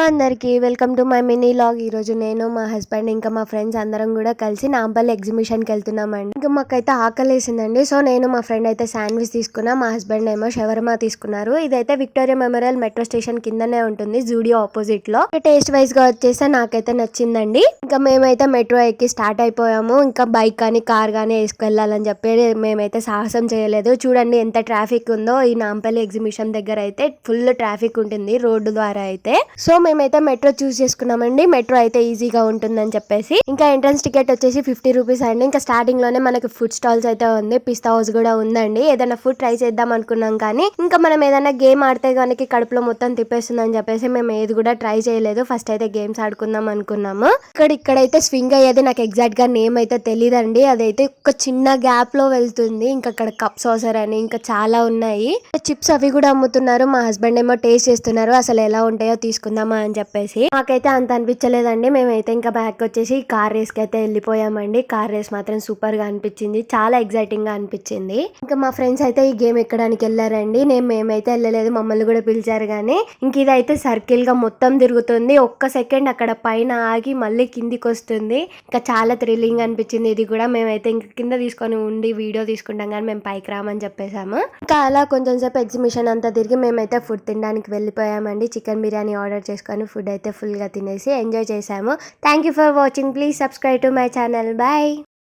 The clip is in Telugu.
అందరికీ welcome to my mini log. ఈరోజు నేను మా హస్బెండ్ ఇంకా మా ఫ్రెండ్స్ అందరం కూడా కలిసి నాంపల్లి ఎగ్జిబిషన్కి వెళ్తున్నామండి. ఇంకా మాకైతే ఆకలి వేసిందండి. సో నేను మా ఫ్రెండ్ అయితే శాండ్విచ్ తీసుకున్నా, మా హస్బెండ్ ఏమో షవర్మా తీసుకున్నారు. ఇదైతే విక్టోరియా మెమోరియల్ మెట్రో స్టేషన్ కిందనే ఉంటుంది, జూడియో ఆపోజిట్ లో. టేస్ట్ వైజ్ గా వచ్చేసి నాకైతే నచ్చిందండి. ఇంకా మేమైతే మెట్రో ఎక్కి స్టార్ట్ అయిపోయాము. ఇంకా బైక్ కానీ కార్ కానీ వేసుకెళ్లాలని చెప్పి మేమైతే సాహసం చేయలేదు. చూడండి ఎంత ట్రాఫిక్ ఉందో. ఈ నాంపల్లి ఎగ్జిబిషన్ దగ్గర అయితే ఫుల్ ట్రాఫిక్ ఉంటుంది రోడ్డు ద్వారా అయితే. సో మేమైతే మెట్రో చూస్ చేసుకున్నామండి. మెట్రో అయితే ఈజీగా ఉంటుందని చెప్పేసి. ఇంకా ఎంట్రన్స్ టికెట్ వచ్చేసి 50 రూపీస్ అండి. ఇంకా స్టార్టింగ్ లోనే మనకి ఫుడ్ స్టాల్స్ అయితే ఉంది, పిస్తా హౌస్ కూడా ఉందండి. ఏదైనా ఫుడ్ ట్రై చేద్దాం అనుకున్నాం కానీ ఇంకా మనం ఏదైనా గేమ్ ఆడితే కనుక కడుపులో మొత్తం తిప్పేస్తుందని చెప్పేసి మేము ఏది కూడా ట్రై చేయలేదు. ఫస్ట్ అయితే గేమ్స్ ఆడుకుందాం అనుకున్నాము. ఇక్కడైతే స్వింగ్ అయ్యేది నాకు ఎగ్జాక్ట్ గా నేమ్ అయితే తెలియదండి. అదైతే ఒక చిన్న గ్యాప్ లో వెళ్తుంది. ఇంకా అక్కడ కప్ సాసర్ అని ఇంకా చాలా ఉన్నాయి. చిప్స్ అవి కూడా అమ్ముతున్నారు. మా హస్బెండ్ ఏమో టేస్ట్ చేస్తున్నారు, అసలు ఎలా ఉంటాయో తీసుకుందామా అని చెప్పేసి. మాకైతే అంత అనిపించలేదండి. మేమైతే ఇంకా బ్యాక్ వచ్చేసి కార్ రేస్ కి అయితే వెళ్ళిపోయామండి. కార్ రేస్ మాత్రం సూపర్ గా అనిపించింది, చాలా ఎగ్జైటింగ్ గా అనిపించింది. ఇంకా మా ఫ్రెండ్స్ అయితే ఈ గేమ్ ఎక్కడానికి వెళ్ళారండి. మేమైతే వెళ్ళలేదు, మమ్మల్ని కూడా పిలిచారు కానీ. ఇంక ఇదైతే సర్కిల్ గా మొత్తం తిరుగుతుంది. ఒక్క సెకండ్ అక్కడ పైన ఆగి మళ్ళీ కిందికి వస్తుంది. ఇంకా చాలా థ్రిల్లింగ్ అనిపించింది ఇది కూడా. మేమైతే ఇంక కింద తీసుకొని ఉండి వీడియో తీసుకుంటాం కానీ మేము పైకి రామని చెప్పేసాము. ఇంకా అలా కొంచెం సేపు ఎగ్జిబిషన్ అంతా తిరిగి మేమైతే ఫుడ్ తినడానికి వెళ్ళిపోయామండి. చికెన్ బిర్యానీ ఆర్డర్ చేసుకొని ఫుడ్ అయితే ఫుల్ గా తినేసి ఎంజాయ్ చేసాము. Thank you for watching. Please subscribe to my channel. Bye.